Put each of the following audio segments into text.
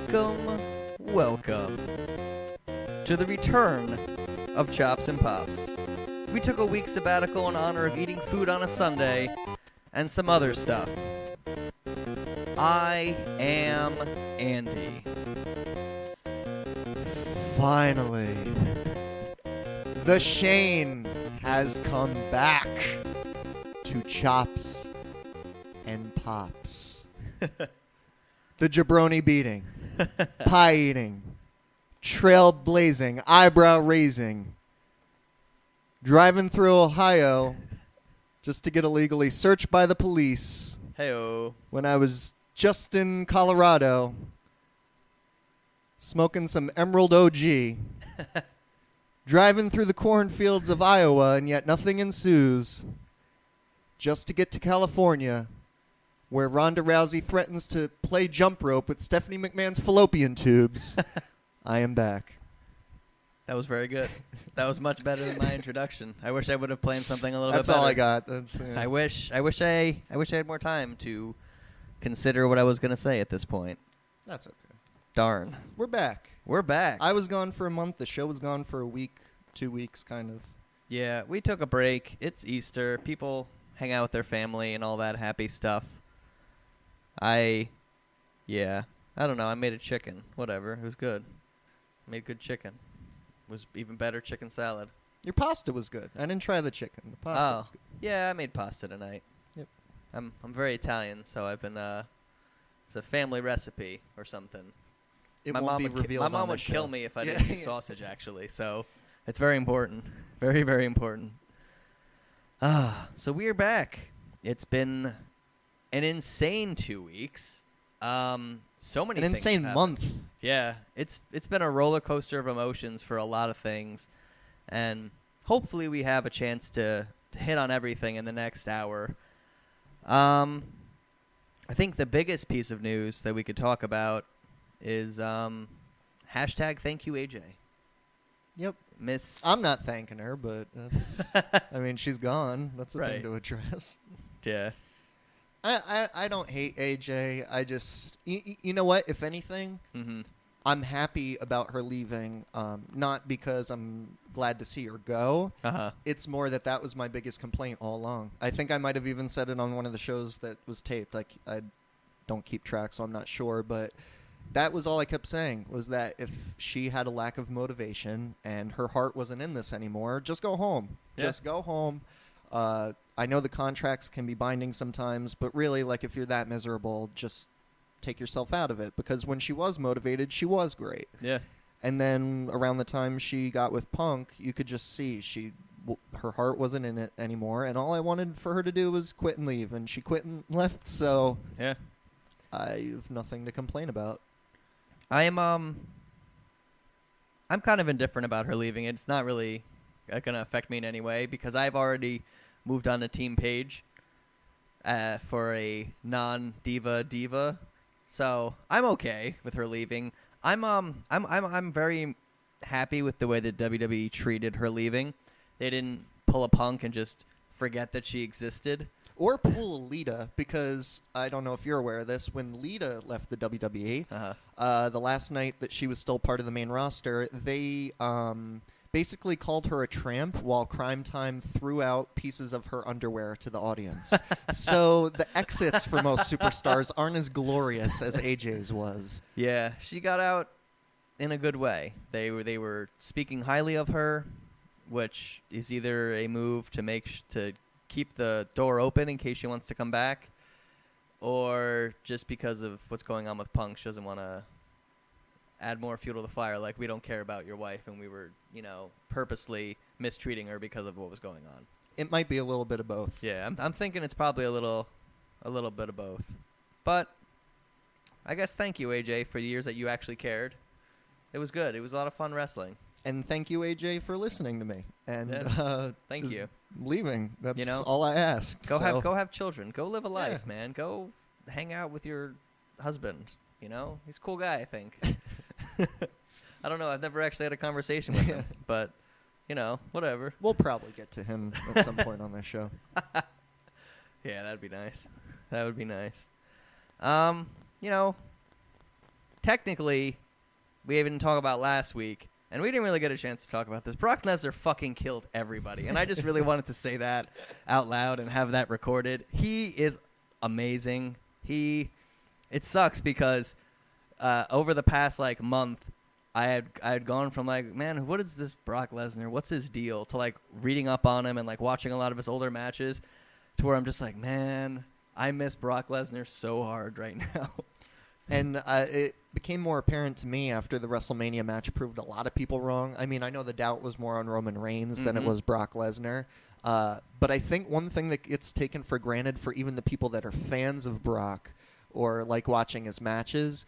Welcome to the return of Chops and Pops. We took a week sabbatical in honor of eating food on a Sunday and some other stuff. I am Andy. Finally, the Shane has come back to Chops and Pops. The jabroni beating, pie eating, trail blazing, eyebrow raising, driving through Ohio just to get illegally searched by the police. Heyo. When I was just in Colorado, smoking some Emerald OG, driving through the cornfields of Iowa, and yet nothing ensues, just to get to California, where Ronda Rousey threatens to play jump rope with Stephanie McMahon's fallopian tubes. I am back. That was very good. That was much better than my introduction. I wish I would have planned something a little bit better. That's all I got. Yeah. I wish I had more time to consider what I was going to say at this point. That's okay. Darn. We're back. We're back. I was gone for a month. The show was gone for a week, 2 weeks, kind of. Yeah, we took a break. It's Easter. People hang out with their family and all that happy stuff. I don't know. I made a chicken. Whatever. It was good. Made good chicken. It was even better chicken salad. Your pasta was good. I didn't try the chicken. The pasta was good. Yeah, I made pasta tonight. Yep. I'm very Italian, so I've been it's a family recipe or something. It won't be revealed on my mom the would show. kill me if I didn't do sausage, actually. So it's very important. Very, very important. So we are back. It's been an insane 2 weeks. So many An things insane happened. month. Yeah, it's been a roller coaster of emotions for a lot of things, and hopefully we have a chance to hit on everything in the next hour. I think the biggest piece of news that we could talk about is hashtag thankyouAJ. Yep. Miss. I'm not thanking her, but that's. I mean, she's gone. That's a Right. thing to address. Yeah. I don't hate AJ. I just, you know what? If anything, I'm happy about her leaving. Not because I'm glad to see her go. It's more that was my biggest complaint all along. I think I might have even said it on one of the shows that was taped. Like, I don't keep track, so I'm not sure. But that was all I kept saying, was that if she had a lack of motivation and her heart wasn't in this anymore, just go home. Yeah. Just go home. I know the contracts can be binding sometimes, but really, like, if you're that miserable, just take yourself out of it. Because when she was motivated, she was great. Yeah. And then around the time she got with Punk, you could just see her heart wasn't in it anymore. And all I wanted for her to do was quit and leave. And she quit and left, so Yeah. I have nothing to complain about. I'm kind of indifferent about her leaving. It's not really going to affect me in any way because I've already moved on to Team Page for a non-diva. So I'm okay with her leaving. I'm very happy with the way that WWE treated her leaving. They didn't pull a Punk and just forget that she existed. Or pull a Lita, because I don't know if you're aware of this. When Lita left the WWE, the last night that she was still part of the main roster, they basically called her a tramp while Crime Time threw out pieces of her underwear to the audience. So the exits for most superstars aren't as glorious as AJ's was. Yeah, she got out in a good way. They were speaking highly of her, which is either a move to keep the door open in case she wants to come back, or just because of what's going on with Punk, she doesn't want to add more fuel to the fire. Like, we don't care about your wife, and we were, purposely mistreating her because of what was going on. It might be a little bit of both. Yeah, I'm thinking it's probably a little bit of both. But I guess thank you, AJ, for the years that you actually cared. It was good. It was a lot of fun wrestling. And thank you, AJ, for listening to me. And thank you. Leaving. That's all I ask. Go have children. Go live a life, man. Go hang out with your husband. He's a cool guy, I think. I don't know. I've never actually had a conversation with him, but whatever. We'll probably get to him at some point on this show. Yeah, that'd be nice. That would be nice. technically, we didn't talk about last week, and we didn't really get a chance to talk about this. Brock Lesnar fucking killed everybody, and I just really wanted to say that out loud and have that recorded. He is amazing. It sucks because over the past like month, I had gone from like, man, what is this Brock Lesnar? What's his deal? To like reading up on him and like watching a lot of his older matches, to where I'm just like, man, I miss Brock Lesnar so hard right now. And it became more apparent to me after the WrestleMania match proved a lot of people wrong. I mean, I know the doubt was more on Roman Reigns than it was Brock Lesnar. But I think one thing that gets taken for granted for even the people that are fans of Brock or like watching his matches,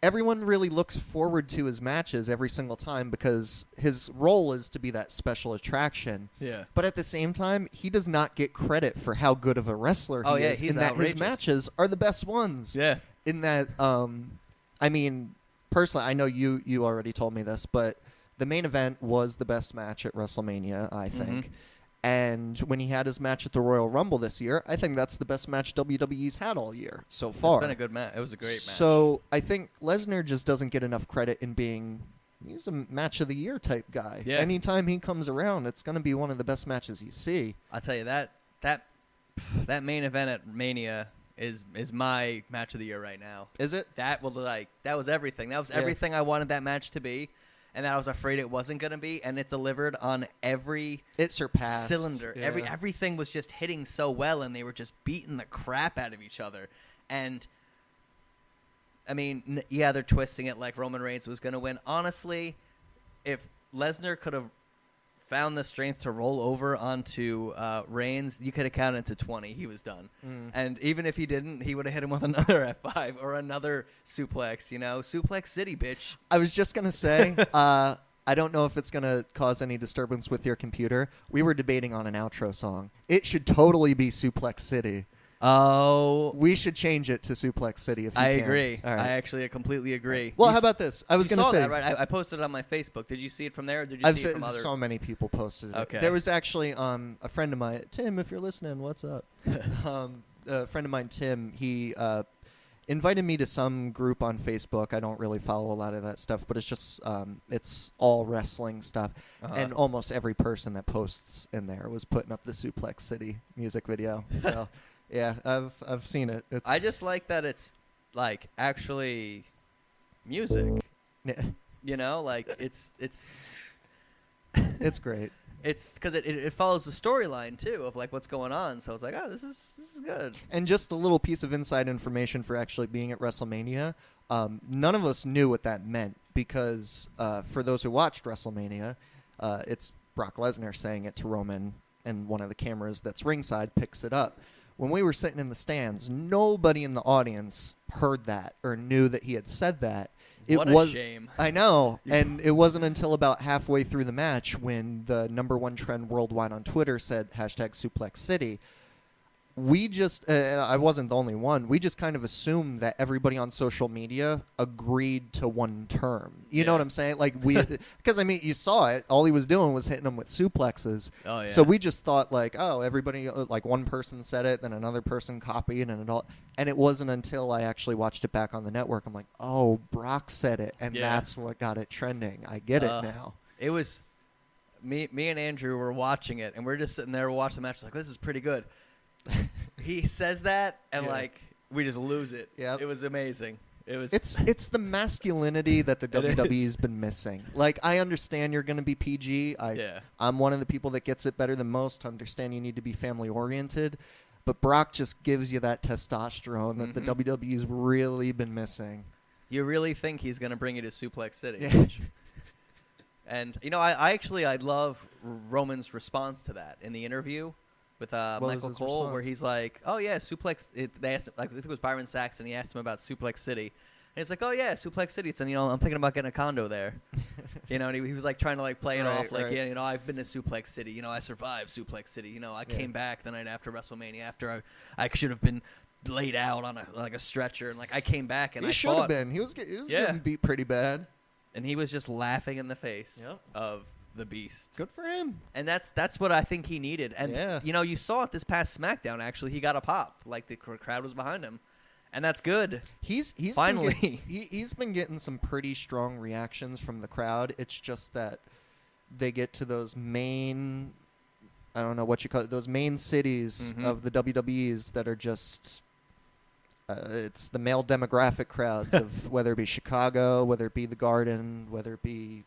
everyone really looks forward to his matches every single time because his role is to be that special attraction. Yeah. But at the same time, he does not get credit for how good of a wrestler he is. He's in that outrageous. his matches are the best ones. Yeah. In that, I mean, personally, I know you already told me this, but the main event was the best match at WrestleMania, I think. And when he had his match at the Royal Rumble this year, I think that's the best match WWE's had all year so far. It's been a good match. It was a great match. So I think Lesnar just doesn't get enough credit in being, he's a match of the year type guy. Yeah. Anytime he comes around, it's going to be one of the best matches you see. I'll tell you that main event at Mania is my match of the year right now. Is it? That was everything. That was everything I wanted that match to be. And I was afraid it wasn't going to be, and it delivered on every it surpassed cylinder. Yeah. Everything was just hitting so well, and they were just beating the crap out of each other. And, I mean, they're twisting it like Roman Reigns was going to win. Honestly, if Lesnar could have found the strength to roll over onto Reigns, you could have counted to 20. He was done. And even if he didn't, he would have hit him with another F5 or another suplex, Suplex City, bitch. I was just going to say, I don't know if it's going to cause any disturbance with your computer. We were debating on an outro song. It should totally be Suplex City. Oh. We should change it to Suplex City if you I can. agree. All right. I actually completely agree. Well, how about this? I was going to say. That, right? I posted it on my Facebook. Did you see it from there, or did you see it from other? So many people posted it. Okay. There was actually a friend of mine, Tim, if you're listening, what's up? A friend of mine, Tim, he invited me to some group on Facebook. I don't really follow a lot of that stuff, but it's just it's all wrestling stuff. And almost every person that posts in there was putting up the Suplex City music video. So, yeah, I've seen it. I just like that it's like actually music. Yeah. Like it's it's great. It's because it follows the storyline too of like what's going on. So it's like, oh, this is good. And just a little piece of inside information for actually being at WrestleMania. None of us knew what that meant because for those who watched WrestleMania, it's Brock Lesnar saying it to Roman, and one of the cameras that's ringside picks it up. When we were sitting in the stands, nobody in the audience heard that or knew that he had said that. What a shame. I know. And it wasn't until about halfway through the match when the #1 trend worldwide on Twitter said #SuplexCity. We just, I wasn't the only one, we just kind of assumed that everybody on social media agreed to one term. You know what I'm saying? Like, because, I mean, you saw it. All he was doing was hitting them with suplexes. Oh, yeah. So we just thought, like, oh, everybody, like, one person said it, then another person copied, and it wasn't until I actually watched it back on the network, I'm like, oh, Brock said it, and that's what got it trending. I get it now. It was, me and Andrew were watching it, and we're just sitting there watching the match, like, this is pretty good. He says that, and like we just lose it. Yep. It was amazing. It was. It's the masculinity that the WWE's been missing. Like, I understand you're going to be PG. I'm one of the people that gets it better than most. Understand you need to be family oriented, but Brock just gives you that testosterone that the WWE's really been missing. You really think he's going to bring you to Suplex City? Yeah. And I love Roman's response to that in the interview with Michael Cole, response? where he's like, "Oh yeah, Suplex." They asked him, like, I think it was Byron Saxton. He asked him about Suplex City, and he's like, "Oh yeah, Suplex City." And I'm thinking about getting a condo there. And he was like trying to like play it off, like, I've been to Suplex City. I survived Suplex City. I came back the night after WrestleMania after I should have been laid out on a stretcher, and like I came back and he should have been. He was getting beat pretty bad, and he was just laughing in the face of the Beast. Good for him. And that's what I think he needed. And you saw it this past SmackDown. Actually, he got a pop. Like, the crowd was behind him, And that's good. He's finally he's been getting some pretty strong reactions from the crowd. It's just that they get to those main, I don't know what you call it, those main cities of the WWEs that are just it's the male demographic crowds of whether it be Chicago, whether it be the Garden, whether it be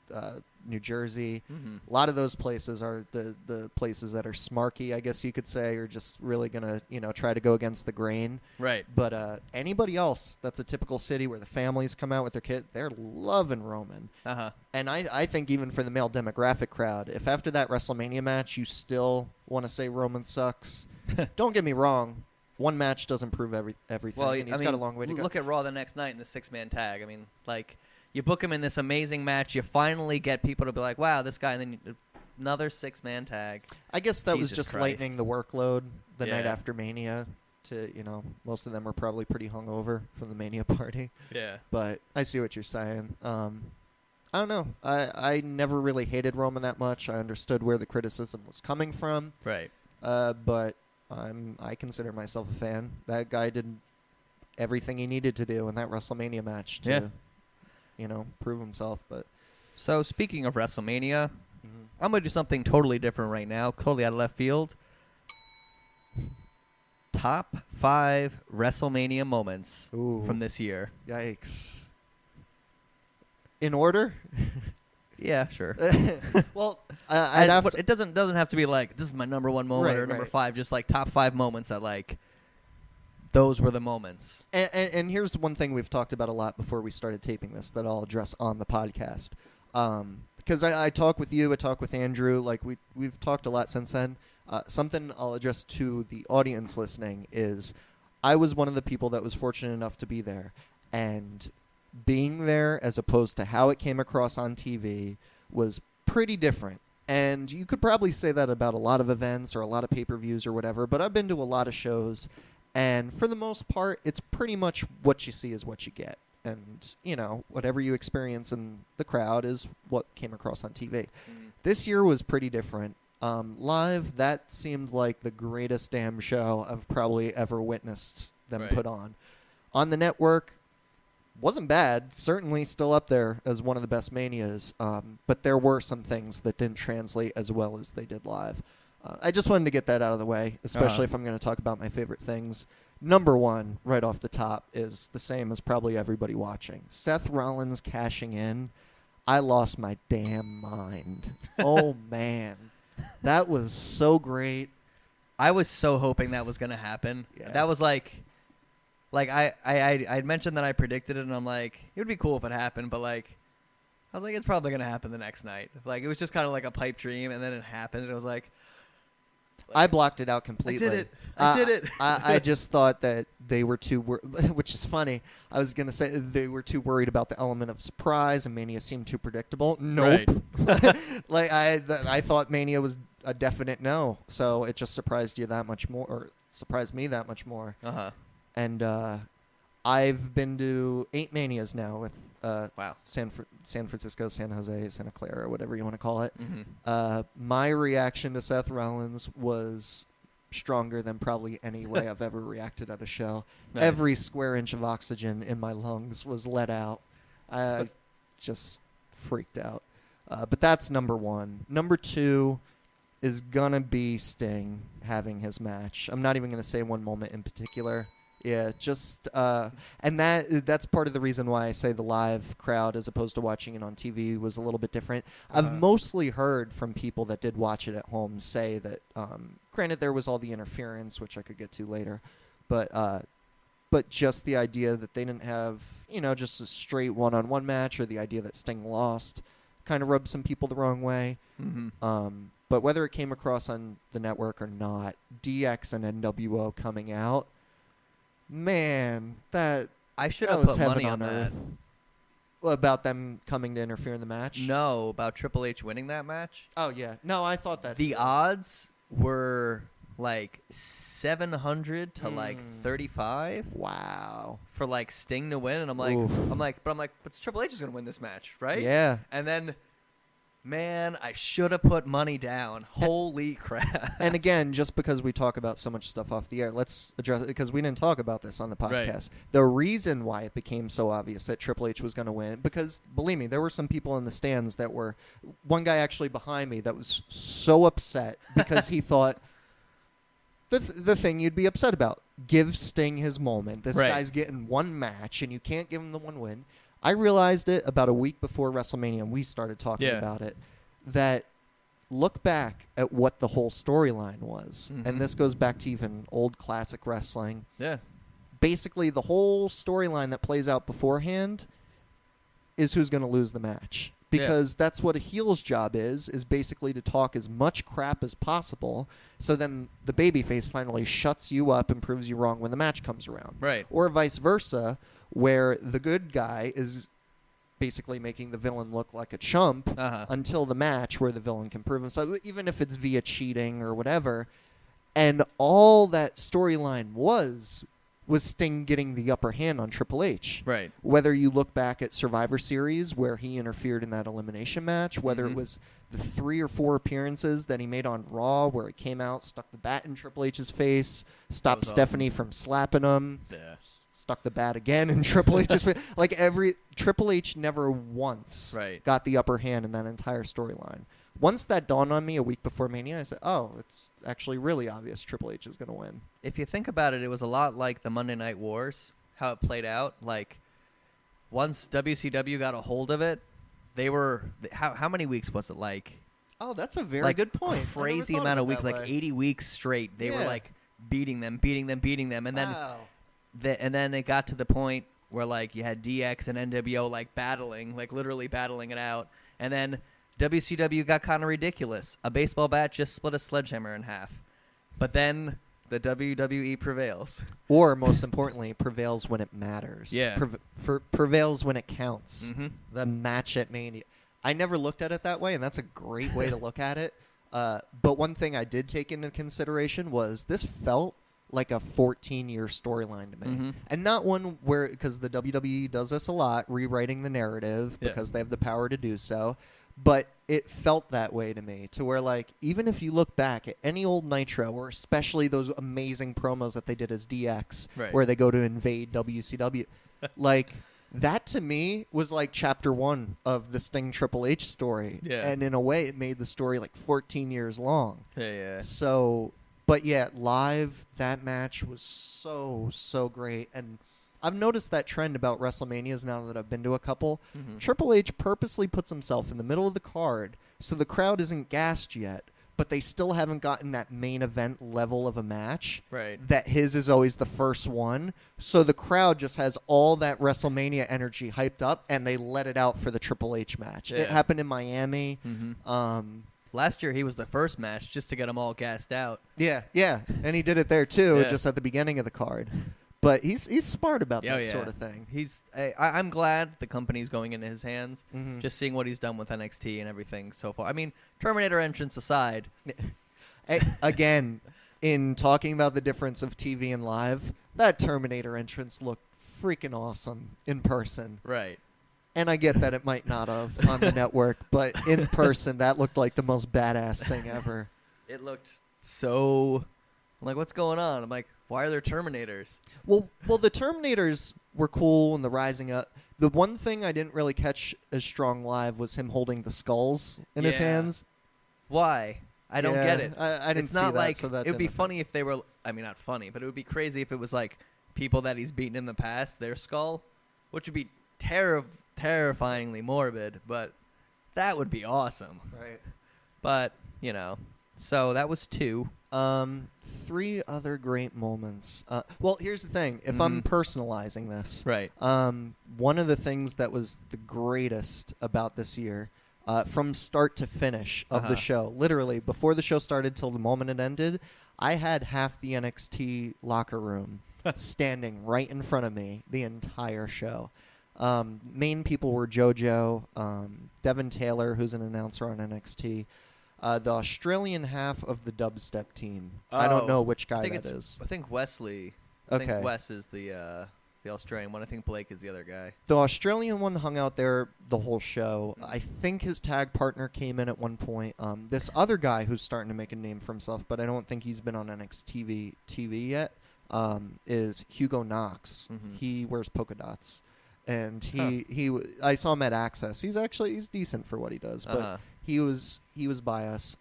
New Jersey. A lot of those places are the places that are smarky, I guess you could say, or just really going to, try to go against the grain. Right. But anybody else that's a typical city where the families come out with their kid, they're loving Roman. And I think even for the male demographic crowd, if after that WrestleMania match you still want to say Roman sucks, don't get me wrong. One match doesn't prove everything, well, and he's got a long way to go. Look at Raw the next night in the 6-man tag. I mean, like, you book him in this amazing match, you finally get people to be like, wow, this guy, and then another 6-man tag. I guess that was Jesus just Christ. lightening the workload the night after Mania. Most of them were probably pretty hungover from the Mania party. Yeah. But I see what you're saying. I don't know. I never really hated Roman that much. I understood where the criticism was coming from. Right. But I consider myself a fan. That guy did everything he needed to do in that WrestleMania match to, prove himself. But so speaking of WrestleMania, I'm gonna do something totally different right now, totally out of left field. Top 5 WrestleMania moments from this year. Yikes! In order? Yeah, sure. Well, it doesn't have to be like this is my number 1 moment or number 5. Just like top 5 moments that like those were the moments. And here's one thing we've talked about a lot before we started taping this that I'll address on the podcast. Because I talk with you, I talk with Andrew. Like we've talked a lot since then. Something I'll address to the audience listening is I was one of the people that was fortunate enough to be there, and being there as opposed to how it came across on TV was pretty different. And you could probably say that about a lot of events or a lot of pay-per-views or whatever, but I've been to a lot of shows, and for the most part, it's pretty much what you see is what you get. And, whatever you experience in the crowd is what came across on TV. This year was pretty different. Live, that seemed like the greatest damn show I've probably ever witnessed them put on. On the network, wasn't bad, certainly still up there as one of the best Manias, but there were some things that didn't translate as well as they did live. I just wanted to get that out of the way, especially if I'm going to talk about my favorite things. Number 1, right off the top, is the same as probably everybody watching. Seth Rollins cashing in. I lost my damn mind. Oh, man. That was so great. I was so hoping that was going to happen. Yeah. That was like I mentioned that I predicted it, and I'm like, it would be cool if it happened, but like, I was like, it's probably going to happen the next night. Like, it was just kind of like a pipe dream, and then it happened, and it was like I blocked it out completely. I did it. I just thought that they were too which is funny. I was going to say they were too worried about the element of surprise, and Mania seemed too predictable. Nope. Right. Like, I thought Mania was a definite no, so it just surprised you that much more, or surprised me that much more. And I've been to 8 Manias now with San Francisco, San Jose, Santa Clara, whatever you want to call it. My reaction to Seth Rollins was stronger than probably any way I've ever reacted at a show. Nice. Every square inch of oxygen in my lungs was let out. I just freaked out. But that's number 1. Number 2 is going to be Sting having his match. I'm not even going to say one moment in particular. Yeah, just and that's part of the reason why I say the live crowd as opposed to watching it on TV was a little bit different. I've mostly heard from people that did watch it at home say that, granted there was all the interference, which I could get to later, but just the idea that they didn't have, just a straight one-on-one match, or the idea that Sting lost kind of rubbed some people the wrong way. But whether it came across on the network or not, DX and NWO coming out, man, that I should have put money on that. About them coming to interfere in the match? No, about Triple H winning that match. Oh, yeah. No, I thought that the odds were like 700 to like 35. Wow. For like Sting to win, and I'm like, but Triple H is gonna win this match, right? Yeah. And then Man, I should have put money down. Holy crap. And again, just because we talk about so much stuff off the air, let's address it, because we didn't talk about this on the podcast. Right. The reason why it became so obvious that Triple H was going to win, because believe me, there were some people in the stands that were, one guy actually behind me that was so upset because he thought the thing you'd be upset about, give Sting his moment. This guy's getting one match and you can't give him the one win. I realized it about a week before WrestleMania, and we started talking about it, that look back at what the whole storyline was. And this goes back to even old classic wrestling. Yeah. Basically, the whole storyline that plays out beforehand is who's going to lose the match. Because that's what a heel's job is basically to talk as much crap as possible, so then the babyface finally shuts you up and proves you wrong when the match comes around. Right. Or vice versa, where the good guy is basically making the villain look like a chump until the match where the villain can prove himself, even if it's via cheating or whatever. And all that storyline was Sting getting the upper hand on Triple H. Right. Whether you look back at Survivor Series, where he interfered in that elimination match, whether it was the 3 or 4 appearances that he made on Raw, where he came out, stuck the bat in Triple H's face, stopped Stephanie from slapping him, stuck the bat again in Triple H's face. Like, Triple H never once got the upper hand in that entire storyline. Once that dawned on me a week before Mania, I said, oh, it's actually really obvious Triple H is going to win. If you think about it, it was a lot like the Monday Night Wars, how it played out. Like, once WCW got a hold of it, they were... How many weeks was it like? Oh, that's a very good point. A crazy amount of weeks, like 80 weeks straight. They were, like, beating them. And then, and then it got to the point where, like, you had DX and NWO, like, battling, like, literally battling it out. And then WCW got kind of ridiculous. A baseball bat just split a sledgehammer in half. But then the WWE prevails. Or, most importantly, prevails when it matters. Yeah. Prevails when it counts. The match at Mania. I never looked at it that way, and that's a great way to look at it. But one thing I did take into consideration was this felt like a 14-year storyline to me. And not one where, because the WWE does this a lot, rewriting the narrative because they have the power to do so. But it felt that way to me, to where, like, even if you look back at any old Nitro, or especially those amazing promos that they did as DX, where they go to invade WCW, like, that to me was like chapter 1 of the Sting Triple H story. And in a way, it made the story like 14 years long. So, but yeah, live, that match was so great. And I've noticed that trend about WrestleManias now that I've been to a couple. Triple H purposely puts himself in the middle of the card so the crowd isn't gassed yet, but they still haven't gotten that main event level of a match. That his is always the first one. So the crowd just has all that WrestleMania energy hyped up, and they let it out for the Triple H match. It happened in Miami. Last year, he was the first match just to get them all gassed out. Yeah. And he did it there, too, just at the beginning of the card. But he's smart about that sort of thing. I'm glad the company's going into his hands. Just seeing what he's done with NXT and everything so far. I mean, Terminator entrance aside. Again, in talking about the difference of TV and live, that Terminator entrance looked freaking awesome in person. And I get that it might not have on the network, but in person, that looked like the most badass thing ever. It looked so... I'm like, what's going on? I'm like, why are there Terminators? Well, the Terminators were cool and the rising up. The one thing I didn't really catch as strong live was him holding the skulls in his hands. Why? I don't get it. I didn't see that. Like, so that it would be funny if they were... I mean, not funny, but it would be crazy if it was like people that he's beaten in the past, their skull, which would be terrifyingly morbid, but that would be awesome. But, you know, so that was 2. 3 other great moments. Well, here's the thing. If I'm personalizing this, one of the things that was the greatest about this year, from start to finish of the show, literally before the show started till the moment it ended, I had half the NXT locker room standing right in front of me the entire show. Main people were JoJo, Devin Taylor, who's an announcer on NXT, the Australian half of the dubstep team. I don't know which guy that is. I think Wesley. I think Wes is the the Australian one. I think Blake is the other guy. The Australian one hung out there the whole show. I think his tag partner came in at one point. This other guy who's starting to make a name for himself, but I don't think he's been on NXT TV yet, is Hugo Knox. He wears polka dots. And I saw him at Access. He's decent for what he does, but he was by us.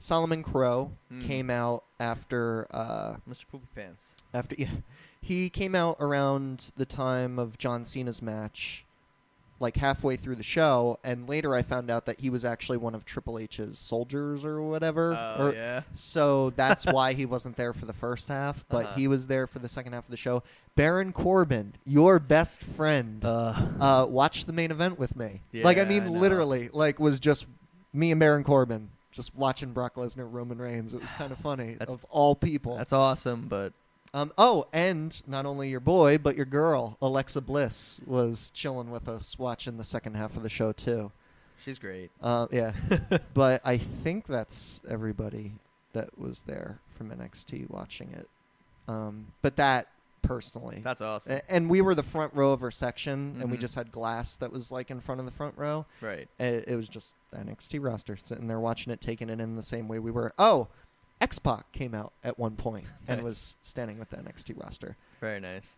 Solomon Crow came out after Mr. Poopy Pants. He came out around the time of John Cena's match, like halfway through the show, and later I found out that he was actually one of Triple H's soldiers or whatever. Oh, yeah. So that's why he wasn't there for the first half, but he was there for the second half of the show. Baron Corbin, your best friend, watched the main event with me. Yeah, literally, was just me and Baron Corbin just watching Brock Lesnar, Roman Reigns. It was kind of funny, of all people. That's awesome, but... and not only your boy, but your girl, Alexa Bliss, was chilling with us watching the second half of the show, too. She's great. Yeah. But I think that's everybody that was there from NXT watching it. But that, personally. That's awesome. And we were the front row of our section, and we just had glass that was, in front of the front row. Right. And it was just the NXT roster sitting there watching it, taking it in the same way we were. Oh! X-Pac came out at one point and was standing with the NXT roster. Very nice.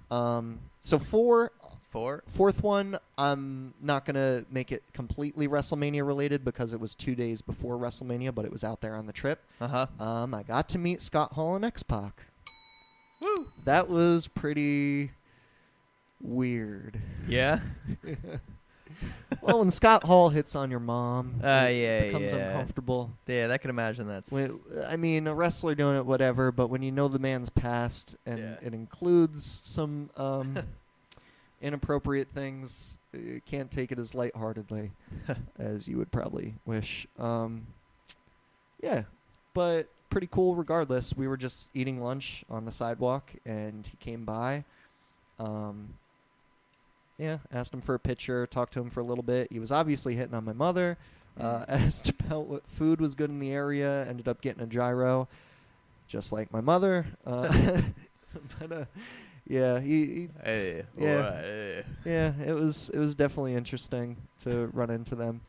So fourth one, I'm not going to make it completely WrestleMania related because it was 2 days before WrestleMania, but it was out there on the trip. I got to meet Scott Hall and X-Pac. Woo! That was pretty weird. Yeah? Well, when Scott Hall hits on your mom, it becomes yeah. uncomfortable. Yeah, I can imagine that's... I mean, a wrestler doing it, whatever, but when you know the man's past and it includes some inappropriate things, you can't take it as lightheartedly as you would probably wish. Yeah, but pretty cool regardless. We were just eating lunch on the sidewalk, and he came by. Yeah, asked him for a picture, talked to him for a little bit. He was obviously hitting on my mother. Asked about what food was good in the area. Ended up getting a gyro, just like my mother. But yeah, yeah, it was definitely interesting to run into them.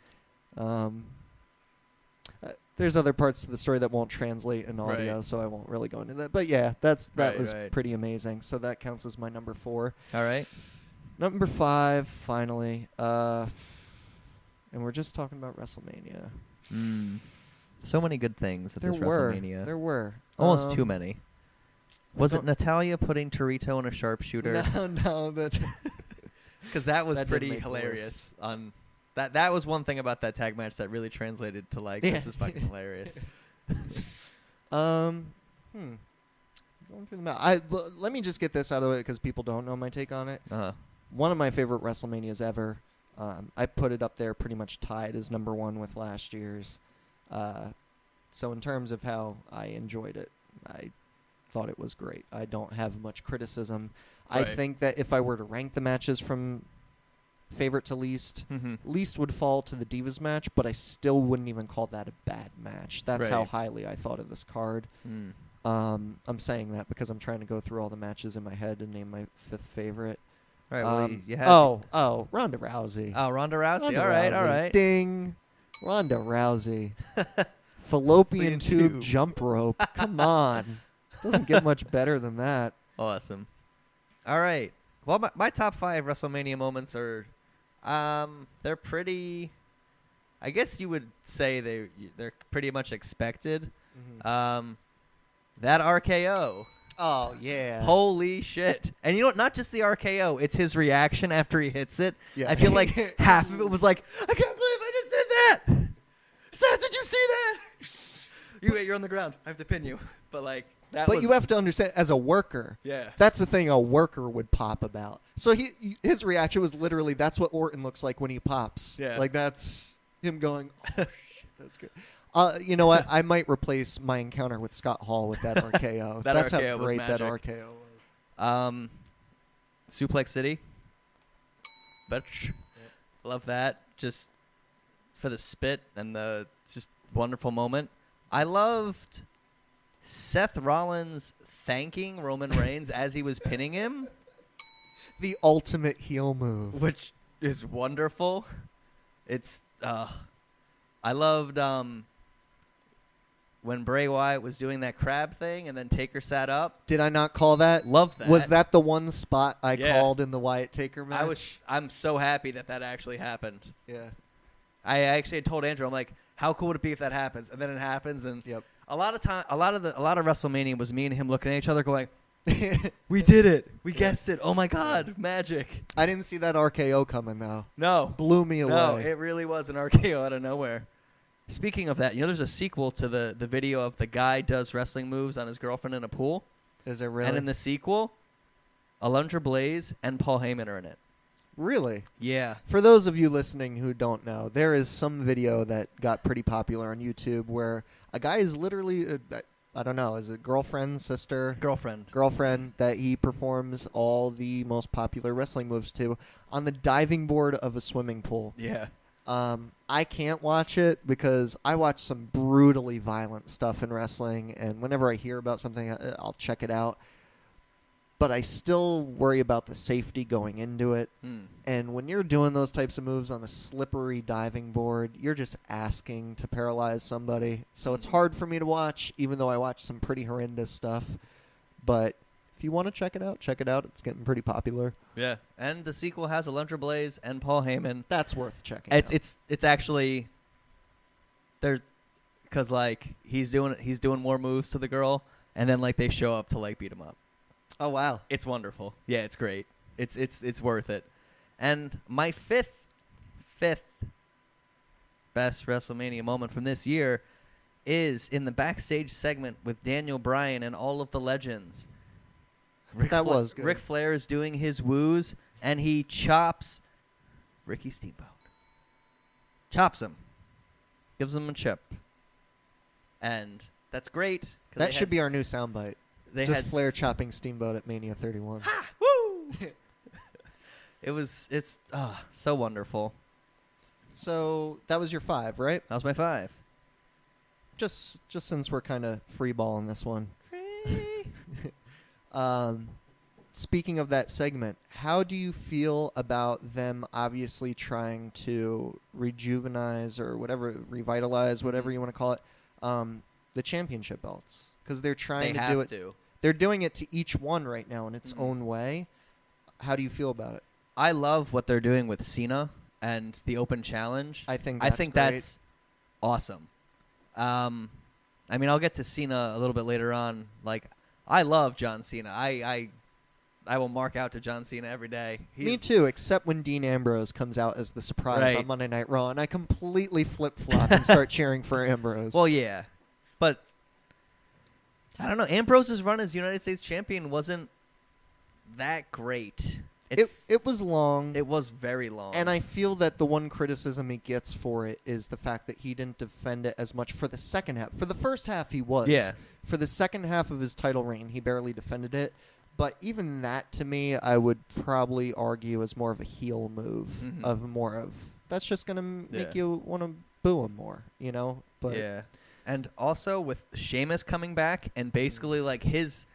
There's other parts to the story that won't translate in audio, so I won't really go into that. But yeah, that was pretty amazing. So that counts as my number 4. All right. Number 5, finally. And we're just talking about WrestleMania. So many good things at this WrestleMania. There were. Almost too many. Was it Natalya putting Torito in a sharpshooter? No. Because that was pretty hilarious. That was one thing about that tag match that really translated to this is fucking hilarious. Going through the let me just get this out of the way because people don't know my take on it. One of my favorite WrestleManias ever. I put it up there pretty much tied as number 1 with last year's. So in terms of how I enjoyed it, I thought it was great. I don't have much criticism. I think that if I were to rank the matches from favorite to least, least would fall to the Divas match, but I still wouldn't even call that a bad match. That's how highly I thought of this card. I'm saying that because I'm trying to go through all the matches in my head and name my 5th favorite. All right, well, you had Ronda Rousey. Oh, Ronda Rousey. All right. Ding. Ronda Rousey. Fallopian tube jump rope. Come on. Doesn't get much better than that. Awesome. All right. Well, my top 5 WrestleMania moments are, they're pretty, I guess you would say they're pretty much expected. That RKO. Oh, yeah. Holy shit. And you know what? Not just the RKO. It's his reaction after he hits it. Yeah. I feel like half of it was like, I can't believe I just did that. Seth, did you see that? You're on the ground. I have to pin you. But you have to understand, as a worker, that's the thing a worker would pop about. So his reaction was literally, that's what Orton looks like when he pops. Yeah. That's him going, oh, shit, that's good. You know what? I might replace my encounter with Scott Hall with that RKO. That's RKO how great that RKO was. Suplex City. Bitch. Love that. Just for the spit and the just wonderful moment. I loved Seth Rollins thanking Roman Reigns as he was pinning him. The ultimate heel move. which is wonderful. It's I loved when Bray Wyatt was doing that crab thing and then Taker sat up. Did I not call that? Love that. Was that the one spot I called in the Wyatt Taker match? I'm so happy that actually happened. Yeah. I actually had told Andrew, I'm like, how cool would it be if that happens? And then it happens, and a lot of WrestleMania was me and him looking at each other, going, "We did it! We guessed it! Oh my God, magic!" I didn't see that RKO coming though. No, blew me away. No, it really was an RKO out of nowhere. Speaking of that, there's a sequel to the video of the guy does wrestling moves on his girlfriend in a pool. Is there really? And in the sequel, Alundra Blaze and Paul Heyman are in it. Really? Yeah. For those of you listening who don't know, there is some video that got pretty popular on YouTube where a guy is literally, I don't know, is it girlfriend, sister? Girlfriend that he performs all the most popular wrestling moves to on the diving board of a swimming pool. Yeah. I can't watch it because I watch some brutally violent stuff in wrestling, and whenever I hear about something, I'll check it out. But I still worry about the safety going into it. And when you're doing those types of moves on a slippery diving board, you're just asking to paralyze somebody. So it's hard for me to watch, even though I watch some pretty horrendous stuff. But if you want to check it out. It's getting pretty popular. Yeah. And the sequel has Alundra Blaze and Paul Heyman. That's worth checking out. It's actually there, because like he's doing more moves to the girl, and then like they show up to like beat him up. Oh wow. It's wonderful. Yeah, it's great. It's worth it. And my fifth best WrestleMania moment from this year is in the backstage segment with Daniel Bryan and all of the legends. Was good. Ric Flair is doing his woos, and he chops Ricky Steamboat. Chops him. Gives him a chip. And that's great. That should be our new soundbite. Just Flair chopping Steamboat at Mania 31. Ha! Woo! It's so wonderful. So that was your 5, right? That was my 5. Just since we're kind of free balling this one. Speaking of that segment, how do you feel about them obviously trying to revitalize, whatever you want to call it, the championship belts? Because they're trying to do it. They're doing it to each one right now in its own way. How do you feel about it? I love what they're doing with Cena and the Open Challenge. I think that's awesome. I mean, I'll get to Cena a little bit later on. Like, I love John Cena. I will mark out to John Cena every day. Me too, except when Dean Ambrose comes out as the surprise on Monday Night Raw, and I completely flip-flop and start cheering for Ambrose. Well, yeah. But I don't know. Ambrose's run as United States champion wasn't that great. It was long. It was very long. And I feel that the one criticism he gets for it is the fact that he didn't defend it as much for the second half. For the first half, he was. Yeah. For the second half of his title reign, he barely defended it. But even that, to me, I would probably argue is more of a heel move. That's just going to make you want to boo him more, But yeah. And also with Sheamus coming back and basically like his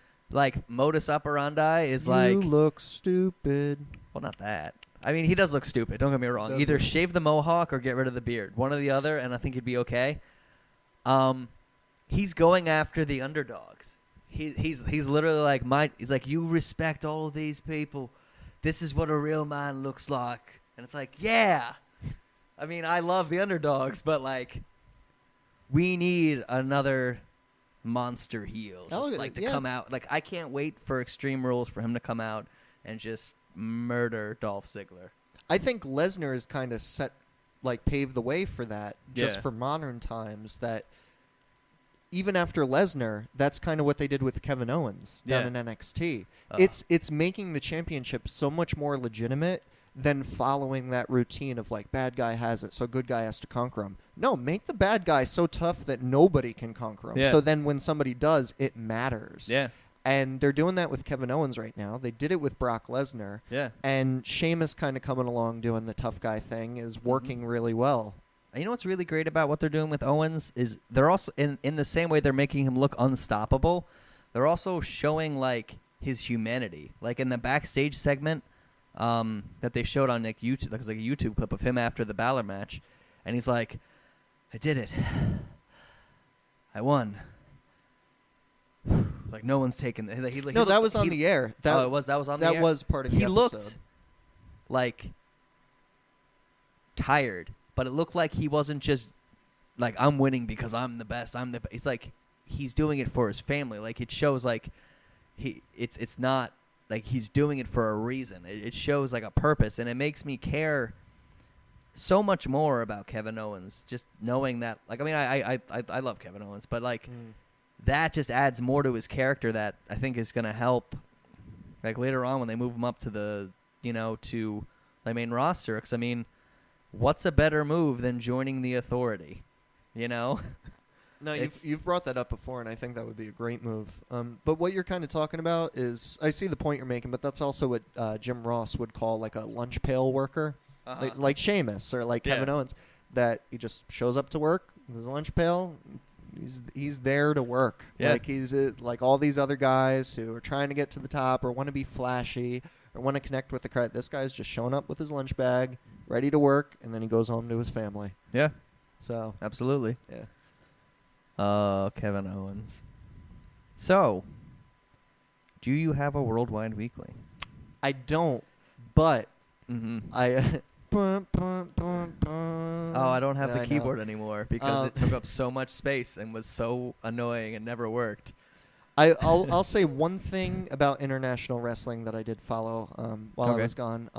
modus operandi is you look stupid. Well, not that. I mean, he does look stupid. Don't get me wrong. Either shave the mohawk or get rid of the beard. One or the other, and I think he'd be okay. He's going after the underdogs. He's literally like he's like, you respect all of these people. This is what a real man looks like. And it's like, yeah. I mean, I love the underdogs, but like, we need another monster heel to come out. Like, I can't wait for Extreme Rules for him to come out and just murder Dolph Ziggler. I think Lesnar has kind of paved the way for that just for modern times. That even after Lesnar, that's kind of what they did with Kevin Owens down in NXT. It's making the championship so much more legitimate than following that routine of like, bad guy has it, so good guy has to conquer him. No, make the bad guy so tough that nobody can conquer him. Yeah. So then when somebody does, it matters. Yeah. And they're doing that with Kevin Owens right now. They did it with Brock Lesnar. Yeah. And Sheamus kind of coming along doing the tough guy thing is working really well. You know what's really great about what they're doing with Owens is they're also, in the same way they're making him look unstoppable, they're also showing like his humanity. Like in the backstage segment, that they showed on like YouTube. Like, it was like a YouTube clip of him after the Balor match, and he's like, "I did it. I won." Like, no one's taken. No, that was on the air. That was on the air. That was part of the episode. He looked like tired, but it looked like he wasn't just like, I'm winning because I'm the best. It's like he's doing it for his family. Like, it shows like it's not like he's doing it for a reason. It shows like a purpose, and it makes me care so much more about Kevin Owens. Just knowing that, like, I mean, I love Kevin Owens, but like that just adds more to his character that I think is going to help, like, later on when they move him up to the to the main roster. Because I mean, what's a better move than joining the Authority? No, you've brought that up before, and I think that would be a great move. But what you're kind of talking about is, I see the point you're making, but that's also what Jim Ross would call like a lunch pail worker, like Sheamus or like Kevin Owens, that he just shows up to work with his lunch pail. He's there to work. Yeah. Like he's like all these other guys who are trying to get to the top or want to be flashy or want to connect with the crowd. This guy's just showing up with his lunch bag, ready to work, and then he goes home to his family. Yeah. So absolutely. Yeah. Kevin Owens. So, do you have a Worldwide Weekly? I don't, but I. I don't have the keyboard anymore because it took up so much space and was so annoying and never worked. I'll say one thing about international wrestling that I did follow while I was gone.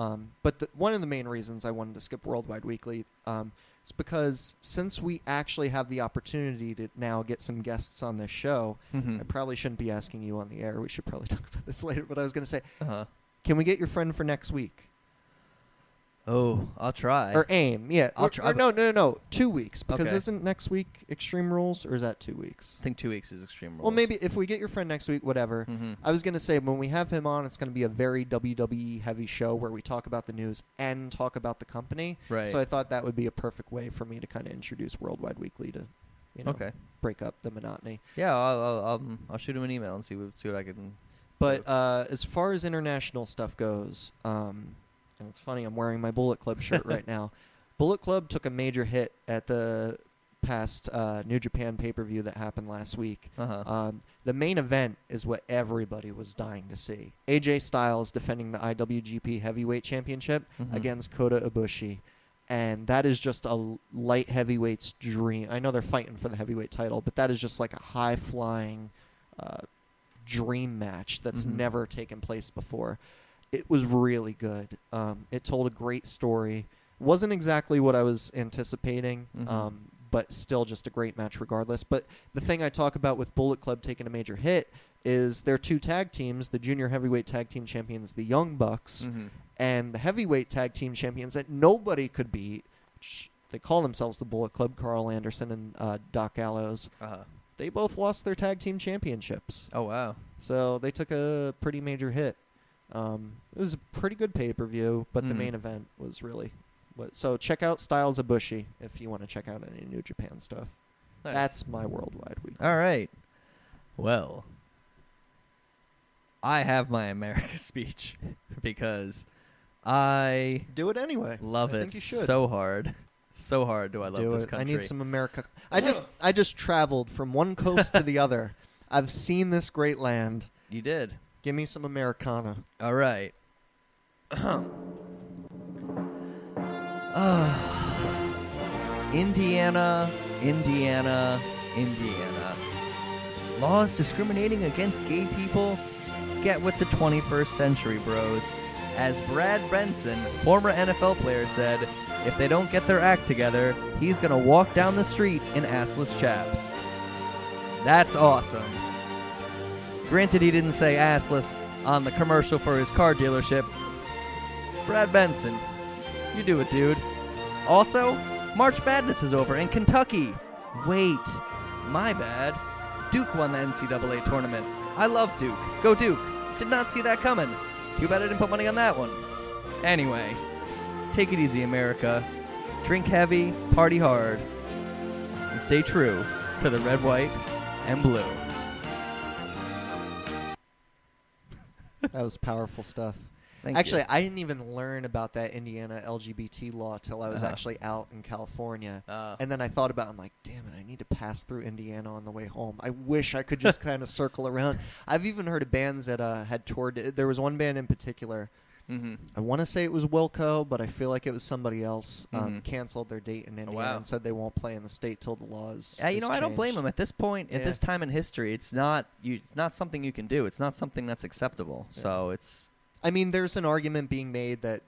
But one of the main reasons I wanted to skip Worldwide Weekly is because since we actually have the opportunity to now get some guests on this show, I probably shouldn't be asking you on the air. We should probably talk about this later. But I was going to say, can we get your friend for next week? Oh, I'll try. Or AIM, yeah. I'll try. No. 2 weeks. Because isn't next week Extreme Rules, or is that 2 weeks? I think 2 weeks is Extreme Rules. Well, maybe if we get your friend next week, whatever. I was going to say, when we have him on, it's going to be a very WWE-heavy show where we talk about the news and talk about the company. Right. So I thought that would be a perfect way for me to kind of introduce Worldwide Weekly to, break up the monotony. Yeah, I'll shoot him an email and see what I can. But as far as international stuff goes, and it's funny, I'm wearing my Bullet Club shirt right now. Bullet Club took a major hit at the past New Japan pay-per-view that happened last week. The main event is what everybody was dying to see. AJ Styles defending the IWGP Heavyweight Championship against Kota Ibushi. And that is just a light heavyweight's dream. I know they're fighting for the heavyweight title, but that is just like a high-flying dream match that's never taken place before. It was really good. It told a great story. Wasn't exactly what I was anticipating, but still just a great match regardless. But the thing I talk about with Bullet Club taking a major hit is their two tag teams, the junior heavyweight tag team champions, the Young Bucks, and the heavyweight tag team champions that nobody could beat. They call themselves the Bullet Club, Carl Anderson and Doc Gallows. They both lost their tag team championships. Oh, wow. So they took a pretty major hit. It was a pretty good pay-per-view, but the main event was really... So check out Styles Ibushi if you want to check out any New Japan stuff. Nice. That's my Worldwide Week. All right. Well, I have my America speech because I... Do it anyway. Love it so hard. So hard do I love this country. I need some America. I just traveled from one coast to the other. I've seen this great land. You did. Give me some Americana. All right. Indiana. Laws discriminating against gay people? Get with the 21st century, bros. As Brad Benson, former NFL player, said, if they don't get their act together, he's going to walk down the street in assless chaps. That's awesome. Granted, he didn't say assless on the commercial for his car dealership. Brad Benson, you do it, dude. Also, March Madness is over in Kentucky. Wait, my bad. Duke won the NCAA tournament. I love Duke. Go Duke. Did not see that coming. Too bad I didn't put money on that one. Anyway, take it easy, America. Drink heavy, party hard, and stay true to the red, white, and blue. That was powerful stuff. Actually, I didn't even learn about that Indiana LGBT law till I was actually out in California. And then I thought about it. I'm like, damn it, I need to pass through Indiana on the way home. I wish I could just kind of circle around. I've even heard of bands that had toured. There was one band in particular. Mm-hmm. I want to say it was Wilco, but I feel like it was somebody else. Canceled their date in Indiana and said they won't play in the state till the laws. I don't blame them. At this point, at this time in history, it's not something you can do. It's not something that's acceptable. Yeah. So it's. I mean, there's an argument being made that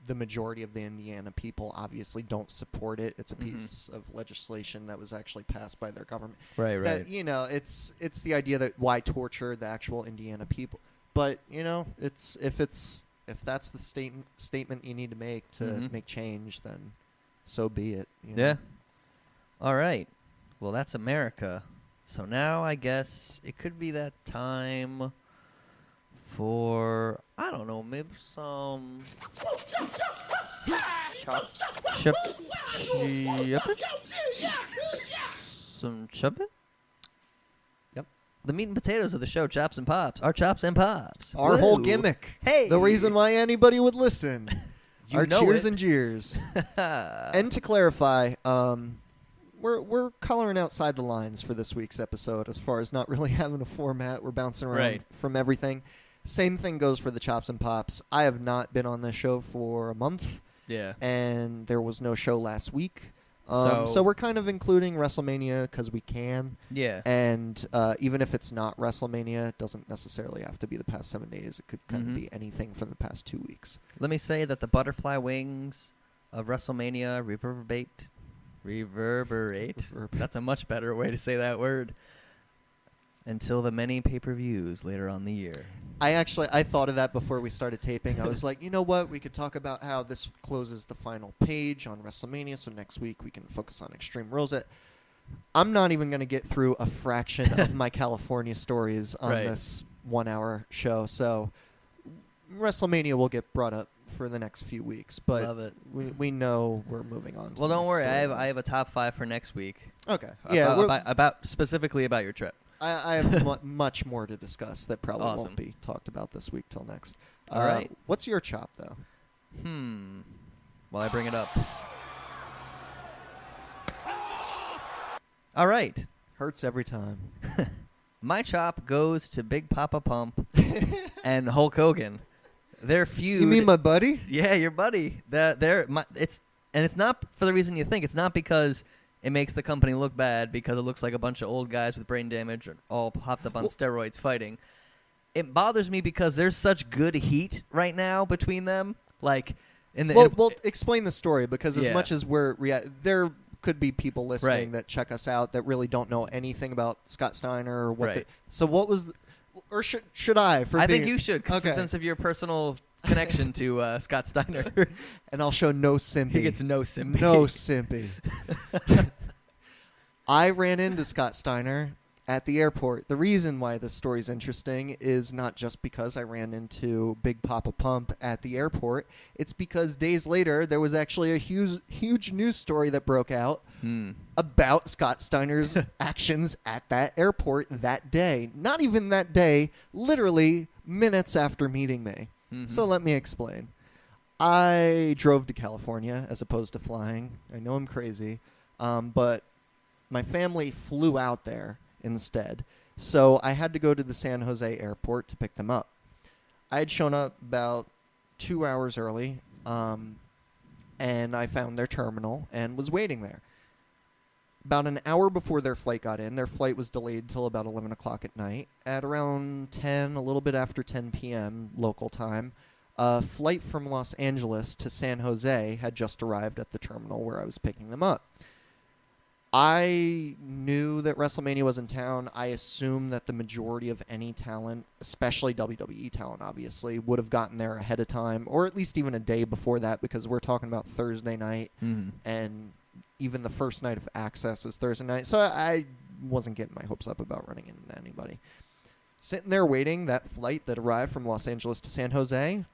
the majority of the Indiana people obviously don't support it. It's a piece of legislation that was actually passed by their government. Right. That, it's the idea that why torture the actual Indiana people. But if that's the statement you need to make to make change, then so be it. Yeah. All right. Well, that's America. So now I guess it could be that time for, I don't know, maybe some some chopping? Yep. The meat and potatoes of the show, Chops and Pops. Our Chops and Pops. Our whole gimmick. Hey. The reason why anybody would listen. Our cheers and jeers. And to clarify, we're coloring outside the lines for this week's episode as far as not really having a format. We're bouncing around from everything. Same thing goes for the Chops and Pops. I have not been on this show for a month. Yeah. And there was no show last week. So we're kind of including WrestleMania because we can. Yeah. And even if it's not WrestleMania, it doesn't necessarily have to be the past 7 days. It could kind of be anything from the past 2 weeks. Let me say that the butterfly wings of WrestleMania reverberate. That's a much better way to say that word. Until the many pay-per-views later on the year. I thought of that before we started taping. I was like, you know what? We could talk about how this closes the final page on WrestleMania, so next week we can focus on Extreme Rules. I'm not even going to get through a fraction of my California stories on this 1 hour show, so WrestleMania will get brought up for the next few weeks, but love it. We know we're moving on. Well, don't worry. I have a top 5 for next week. Okay. Specifically about your trip. I have much more to discuss that probably won't be talked about this week till next. All right. What's your chop, though? Well, I bring it up. All right. Hurts every time. My chop goes to Big Papa Pump and Hulk Hogan. Their feud. You mean my buddy? Yeah, your buddy. It's not for the reason you think. It's not because it makes the company look bad because it looks like a bunch of old guys with brain damage all popped up on steroids fighting. It bothers me because there's such good heat right now between them. Like, well, explain the story because as much as there could be people listening that check us out that really don't know anything about Scott Steiner or what. So what was, or should I? I think you should, since of your personal connection to Scott Steiner. And I'll show no sympathy. He gets no sympathy. No sympathy. I ran into Scott Steiner at the airport. The reason why this story is interesting is not just because I ran into Big Papa Pump at the airport. It's because days later, there was actually a huge news story that broke out about Scott Steiner's actions at that airport that day. Not even that day, literally minutes after meeting me. So let me explain. I drove to California as opposed to flying. I know I'm crazy, but my family flew out there instead. So I had to go to the San Jose airport to pick them up. I had shown up about 2 hours early, and I found their terminal and was waiting there. About an hour before their flight got in, their flight was delayed till about 11 o'clock at night. At around 10, a little bit after 10 p.m. local time, a flight from Los Angeles to San Jose had just arrived at the terminal where I was picking them up. I knew that WrestleMania was in town. I assumed that the majority of any talent, especially WWE talent, obviously, would have gotten there ahead of time, or at least even a day before that, because we're talking about Thursday night, and even the first night of Access is Thursday night. So I wasn't getting my hopes up about running into anybody. Sitting there waiting, that flight that arrived from Los Angeles to San Jose,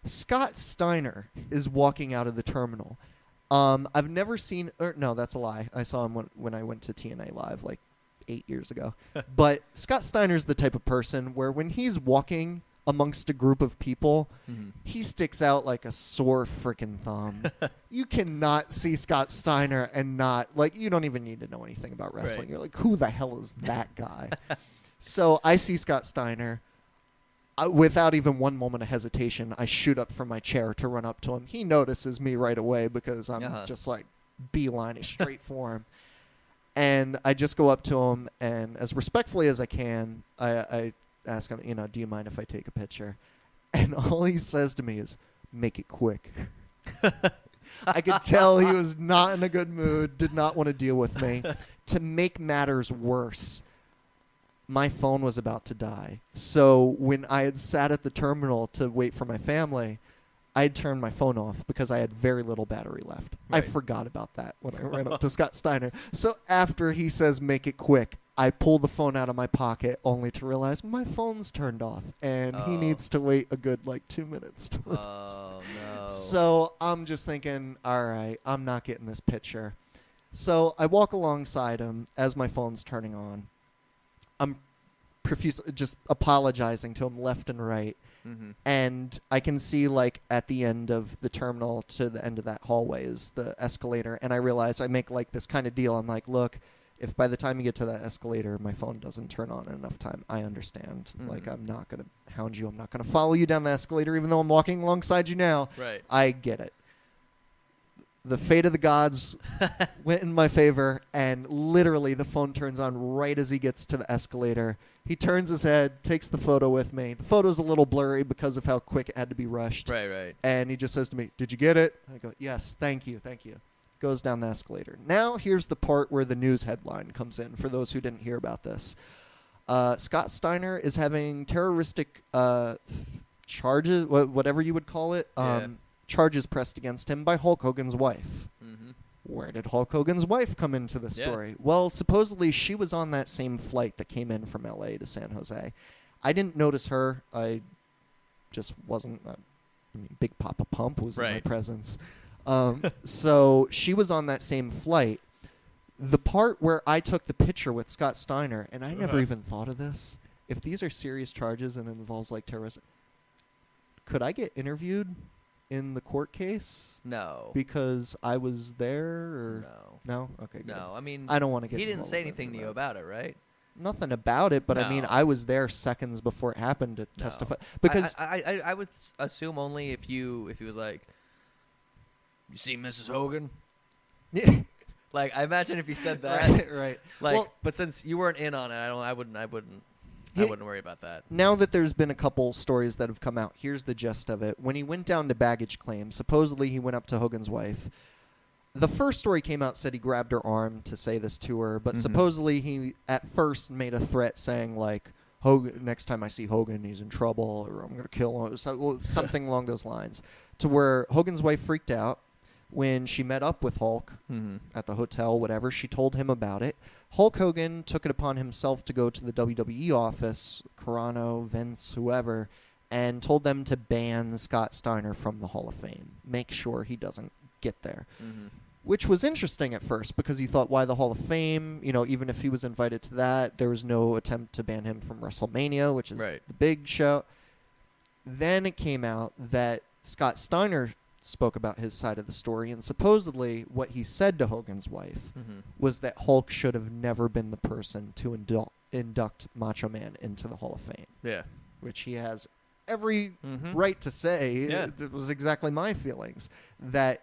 Scott Steiner is walking out of the terminal. I've never seen, no, that's a lie. I saw him when I went to TNA Live like 8 years ago. But Scott Steiner's the type of person where when he's walking amongst a group of people, he sticks out like a sore freaking thumb. You cannot see Scott Steiner and not, like, you don't even need to know anything about wrestling. Right. You're like, who the hell is that guy? So I see Scott Steiner. Without even one moment of hesitation, I shoot up from my chair to run up to him. He notices me right away because I'm just like beeline straight for him. And I just go up to him, and as respectfully as I can, I ask him, do you mind if I take a picture? And all he says to me is, make it quick. I could tell he was not in a good mood, did not want to deal with me. To make matters worse, my phone was about to die. So when I had sat at the terminal to wait for my family, I had turned my phone off because I had very little battery left. Right. I forgot about that when I ran up to Scott Steiner. So after he says, make it quick, I pull the phone out of my pocket only to realize my phone's turned off and he needs to wait a good 2 minutes. Oh, no. So I'm just thinking, all right, I'm not getting this picture. So I walk alongside him as my phone's turning on. I'm profusely just apologizing to him left and right. Mm-hmm. And I can see, at the end of the terminal to the end of that hallway is the escalator. And I realize I make, this kind of deal. I'm like, look, if by the time you get to that escalator, my phone doesn't turn on in enough time, I understand. Mm-hmm. I'm not going to hound you. I'm not going to follow you down the escalator, even though I'm walking alongside you now. Right. I get it. The fate of the gods went in my favor, and literally the phone turns on right as he gets to the escalator. He turns his head, takes the photo with me. The photo's a little blurry because of how quick it had to be rushed. Right. And he just says to me, did you get it? I go, yes, thank you. Goes down the escalator. Now here's the part where the news headline comes in for those who didn't hear about this. Scott Steiner is having terroristic charges, whatever you would call it, charges pressed against him by Hulk Hogan's wife. Mm-hmm. Where did Hulk Hogan's wife come into the story? Well, supposedly she was on that same flight that came in from L.A. to San Jose. I didn't notice her. I just wasn't. Big Papa Pump was in my presence. So she was on that same flight. The part where I took the picture with Scott Steiner, and I never even thought of this. If these are serious charges and it involves terrorism, could I get interviewed in the court case? No. Because I was there? Or no? Okay, good. No, I mean, I don't want to get he didn't say anything to you about it, right? Nothing about it, but no. I mean, I was there seconds before it happened to testify. Because I would assume only if he was like, you see Mrs. Hogan? I imagine if he said that. Right. But since you weren't in on it, I wouldn't worry about that. Now that there's been a couple stories that have come out, here's the gist of it. When he went down to baggage claim, supposedly he went up to Hogan's wife. The first story came out, said he grabbed her arm to say this to her, but supposedly he at first made a threat saying Hogan, next time I see Hogan, he's in trouble, or I'm going to kill him, something along those lines, to where Hogan's wife freaked out. When she met up with Hulk at the hotel, whatever, she told him about it. Hulk Hogan took it upon himself to go to the WWE office, Carano, Vince, whoever, and told them to ban Scott Steiner from the Hall of Fame. Make sure he doesn't get there. Mm-hmm. Which was interesting at first because you thought, why the Hall of Fame? Even if he was invited to that, there was no attempt to ban him from WrestleMania, which is the big show. Then it came out that Scott Steiner spoke about his side of the story, and supposedly what he said to Hogan's wife was that Hulk should have never been the person to induct Macho Man into the Hall of Fame. Yeah. Which he has every right to say. Yeah. It was exactly my feelings. That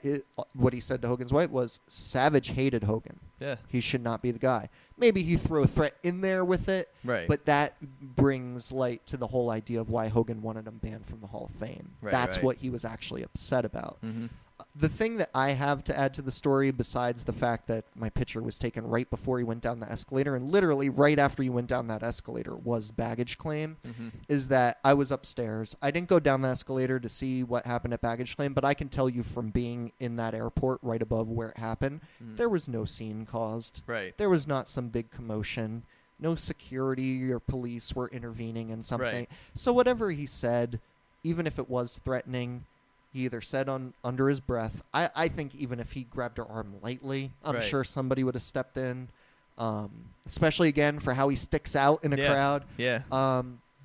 what he said to Hogan's wife was Savage hated Hogan. Yeah. He should not be the guy. Maybe he threw a threat in there with it, but that brings light to the whole idea of why Hogan wanted him banned from the Hall of Fame. That's what he was actually upset about. Mm-hmm. The thing that I have to add to the story, besides the fact that my picture was taken right before he went down the escalator, and literally right after he went down that escalator was baggage claim, is that I was upstairs. I didn't go down the escalator to see what happened at baggage claim, but I can tell you from being in that airport right above where it happened, there was no scene caused. Right. There was not some big commotion. No security or police were intervening in something. Right. So whatever he said, even if it was threatening, he either said under his breath. I think even if he grabbed her arm lightly, I'm sure somebody would have stepped in, especially, again, for how he sticks out in a crowd. Yeah.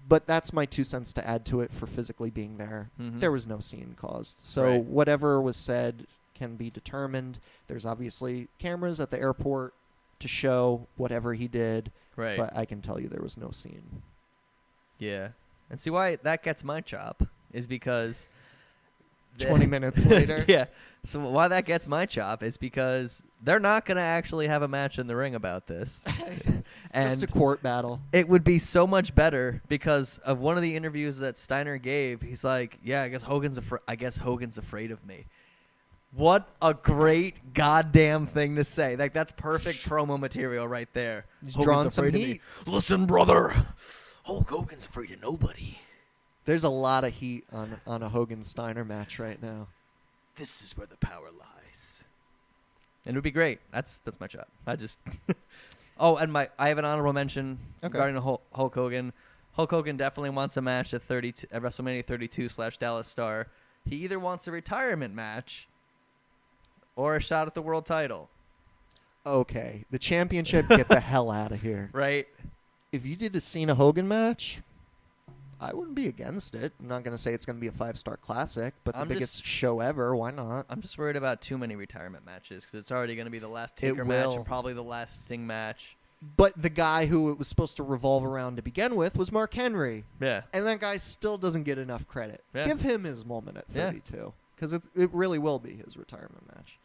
But that's my 2 cents to add to it for physically being there. Mm-hmm. There was no scene caused. So Right. whatever was said can be determined. There's obviously cameras at the airport to show whatever he did. Right. But I can tell you there was no scene. Yeah. And see why that gets my chop is because 20 minutes later. Yeah. So why that gets my chop is because they're not going to actually have a match in the ring about this. And Just a court battle. it would be so much better because of one of the interviews that Steiner gave. He's like, "Yeah, I guess Hogan's afraid of me." What a great goddamn thing to say! Like that's perfect promo material right there. He's Hogan's drawing some afraid of me. heat. Listen, brother, Hulk Hogan's afraid of nobody. There's a lot of heat on a Hogan-Steiner match right now. This is where the power lies. And it would be great. That's my job. I just Oh, and I have an honorable mention regarding the Hulk Hogan. Hulk Hogan definitely wants a match at WrestleMania 32 / Dallas Star. He either wants a retirement match or a shot at the world title. Okay, the championship, get the hell out of here. Right? If you did a Cena Hogan match, I wouldn't be against it. I'm not going to say it's going to be a 5-star classic, but the biggest show ever, why not? I'm just worried about too many retirement matches because it's already going to be the last Taker match and probably the last Sting match. But the guy who it was supposed to revolve around to begin with was Mark Henry. Yeah. And that guy still doesn't get enough credit. Yeah. Give him his moment at 32 because it really will be his retirement match.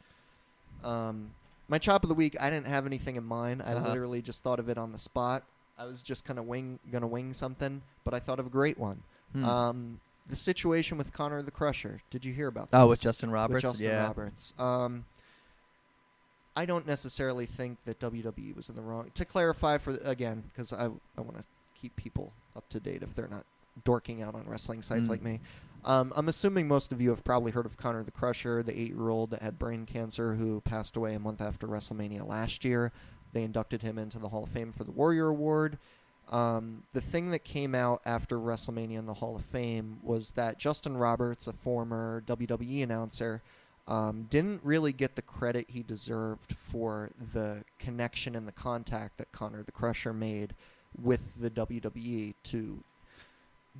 My chop of the week, I didn't have anything in mind. I literally just thought of it on the spot. I was just kind of gonna wing something, but I thought of a great one. The situation with Connor the Crusher. Did you hear about this? Oh, with Justin Roberts? With Justin Roberts. I don't necessarily think that WWE was in the wrong. To clarify, because I want to keep people up to date if they're not dorking out on wrestling sites like me. I'm assuming most of you have probably heard of Connor the Crusher, the 8-year-old that had brain cancer who passed away a month after WrestleMania last year. They inducted him into the Hall of Fame for the Warrior Award. The thing that came out after WrestleMania in the Hall of Fame was that Justin Roberts, a former WWE announcer, didn't really get the credit he deserved for the connection and the contact that Connor the Crusher made with the WWE to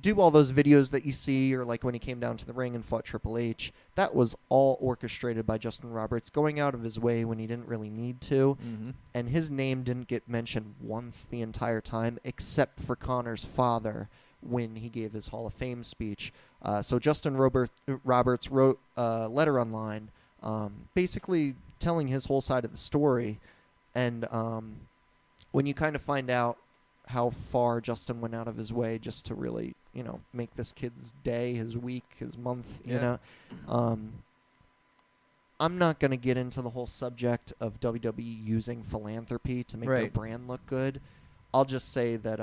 do all those videos that you see, or like when he came down to the ring and fought Triple H. That was all orchestrated by Justin Roberts, going out of his way when he didn't really need to. And his name didn't get mentioned once the entire time, except for Connor's father when he gave his Hall of Fame speech. So Justin Roberts wrote a letter online basically telling his whole side of the story. And when you kind of find out how far Justin went out of his way just to really, make this kid's day, his week, his month, I'm not going to get into the whole subject of WWE using philanthropy to make their brand look good. I'll just say that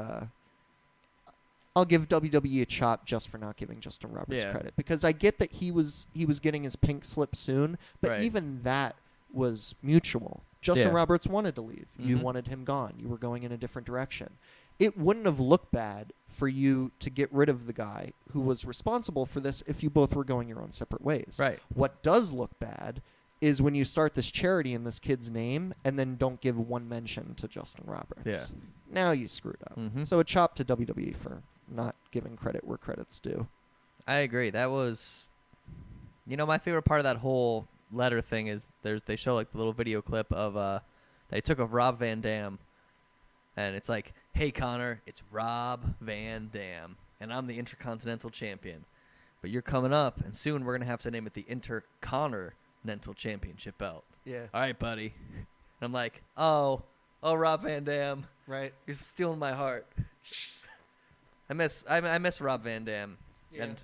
I'll give WWE a chop just for not giving Justin Roberts credit, because I get that he was getting his pink slip soon, but even that was mutual. Justin Roberts wanted to leave. You wanted him gone. You were going in a different direction. It wouldn't have looked bad for you to get rid of the guy who was responsible for this if you both were going your own separate ways. Right. What does look bad is when you start this charity in this kid's name and then don't give one mention to Justin Roberts. Yeah. Now you screwed up. So a chop to WWE for not giving credit where credit's due. I agree. That was, my favorite part of that whole letter thing is they show like the little video clip of they took of Rob Van Dam, and it's like, "Hey Connor, it's Rob Van Dam, and I'm the Intercontinental Champion, but you're coming up, and soon we're gonna have to name it the Intercontinental Championship belt." Yeah. All right, buddy. And I'm like, oh, Rob Van Dam, Right. you're stealing my heart. I miss Rob Van Dam, and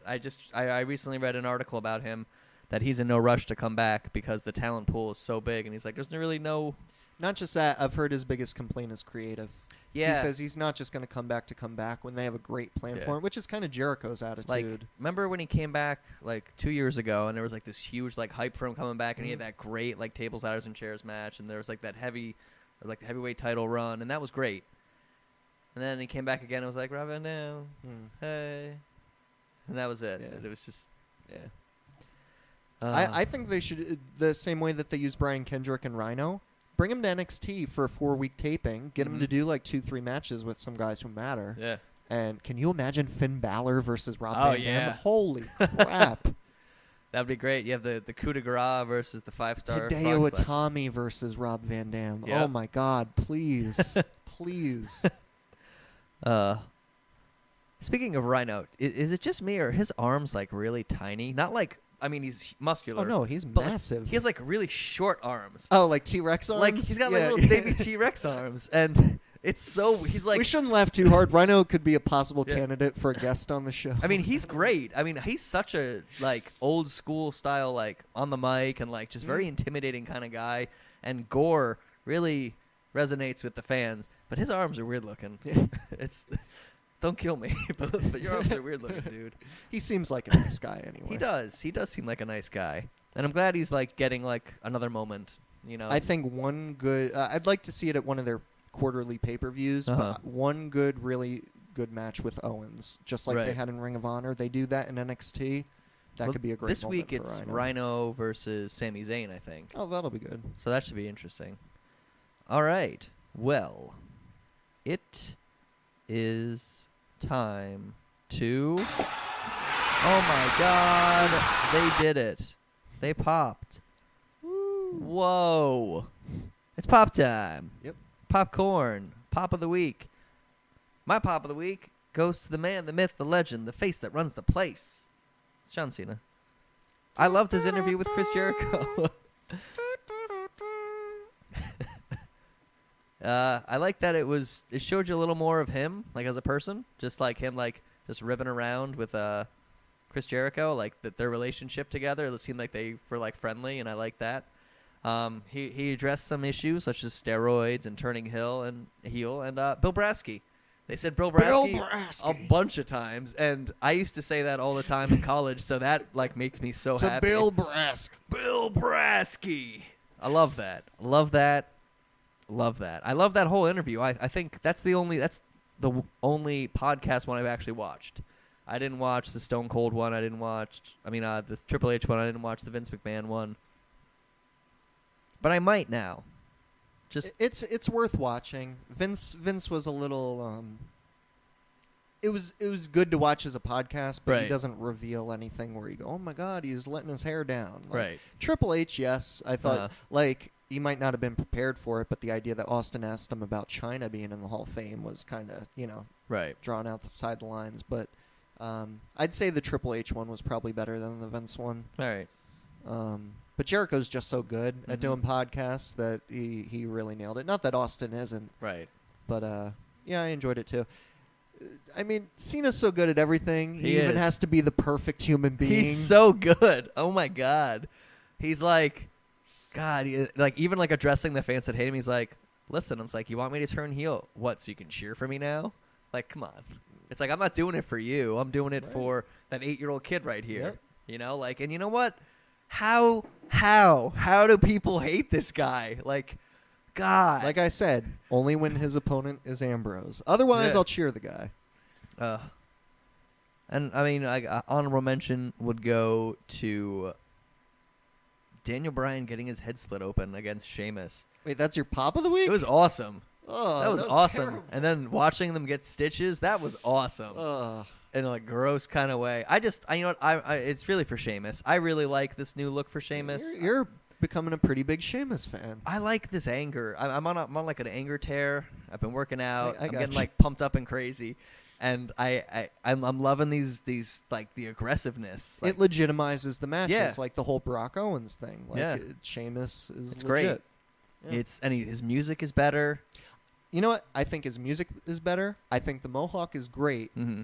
I recently read an article about him that he's in no rush to come back because the talent pool is so big, and he's like, there's really no. Not just that, I've heard his biggest complaint is creative. Yeah. He says he's not just going to come back when they have a great plan for him, which is kind of Jericho's attitude. Like, remember when he came back like 2 years ago, and there was like this huge like hype for him coming back, and he had that great like tables, ladders, and chairs match, and there was like that the heavyweight title run, and that was great. And then he came back again, and it was like, Rob Van Dam, hey. And that was it. Yeah. It was just. Yeah. I think they should, the same way that they use Brian Kendrick and Rhino, bring him to NXT for a 4-week taping, get him to do like 2-3 matches with some guys who matter. Yeah. And can you imagine Finn Balor versus Rob Oh, Van Dam? yeah. Holy crap. That'd be great. You have the coup de grace versus the 5-star Hideo frog splash. Itami versus Rob Van Dam. Yep. Oh, my God. Please. Please. Speaking of Rhino, is it just me or are his arms like really tiny? Not like, I mean, he's muscular. Oh, no, he's but, like, massive. he has like really short arms. Oh, like T-Rex arms? Like he's got like Yeah. little baby T-Rex arms, and it's so he's like. We shouldn't laugh too hard. Rhino could be a possible Yeah. candidate for a guest on the show. I mean, he's great. I mean, he's such a like old school style, like on the mic and like just very intimidating kind of guy. And Gore really resonates with the fans, but his arms are weird looking. Yeah. It's don't kill me, but your arms are weird looking, dude. He seems like a nice guy anyway. He does. He does seem like a nice guy, and I'm glad he's like getting like another moment. You know, I think one good. I'd like to see it at one of their quarterly pay-per-views. Uh-huh. But one good, really good match with Owens, just like they Right. had in Ring of Honor. They do that in NXT. That Well, could be a great. This moment week for it's Rhino. Rhino versus Sami Zayn, I think. Oh, that'll be good. So that should be interesting. All right. Well, it is time to. Oh my God! They did it. They popped. Woo. Whoa! It's pop time. Yep. Popcorn. Pop of the week. My pop of the week goes to the man, the myth, the legend, the face that runs the place. It's John Cena. I loved his interview with Chris Jericho. I like that it showed you a little more of him, like as a person, just like him, like just ribbing around with Chris Jericho, like their relationship together. It seemed like they were like friendly, and I like that. He addressed some issues such as steroids and turning heel and Bill Brasky. They said Bill Brasky a bunch of times, and I used to say that all the time in college, so that like makes me so happy. Bill Brasky. Bill Brasky. I love that. Love that. Love that. I love that whole interview. I think that's the only podcast one I've actually watched. I didn't watch the Stone Cold one. I didn't watch. The Triple H one. I didn't watch the Vince McMahon one. But I might now. Just It's worth watching. Vince was a little. It was good to watch as a podcast, but he Right. doesn't reveal anything where you go, oh my God, he's letting his hair down. Like, right. Triple H, yes. I thought Uh-huh. like he might not have been prepared for it, but the idea that Austin asked him about China being in the Hall of Fame was kind of Right. drawn out the sidelines. But I'd say the Triple H one was probably better than the Vince one. All right. But Jericho's just so good at Mhm. doing podcasts that he really nailed it. Not that Austin isn't, Right. but yeah, I enjoyed it too. I mean, Cena's so good at everything. He He even is. has to be the perfect human being. He's so good. Oh my God. He's like, God, even like addressing the fans that hate him. He's like, listen, I'm like, you want me to turn heel? What? So you can cheer for me now? Like, come on. It's like I'm not doing it for you. I'm doing it Right. for that 8-year-old kid right here. Yep. You know, like, and you know what? How do people hate this guy? Like, God. Like I said, only when his opponent is Ambrose. Otherwise, Yeah. I'll cheer the guy. And I mean, honorable mention would go to Daniel Bryan getting his head split open against Sheamus. Wait, that's your pop of the week? It was awesome. Oh, That was awesome. terrible. And then watching them get stitches, that was awesome. In a like gross kind of way. You know what? I it's really for Sheamus. I really like this new look for Sheamus. You're becoming a pretty big Sheamus fan. I like this anger. I'm on like an anger tear. I've been working out. I I'm got getting you. like pumped up and crazy, and I'm loving these like the aggressiveness. Like, It legitimizes the matches, Yeah. like the whole Brock Owens thing. Like Yeah. Sheamus is It's legit. great. Yeah. His music is better. You know what? I think his music is better. I think the mohawk is great. Mm-hmm.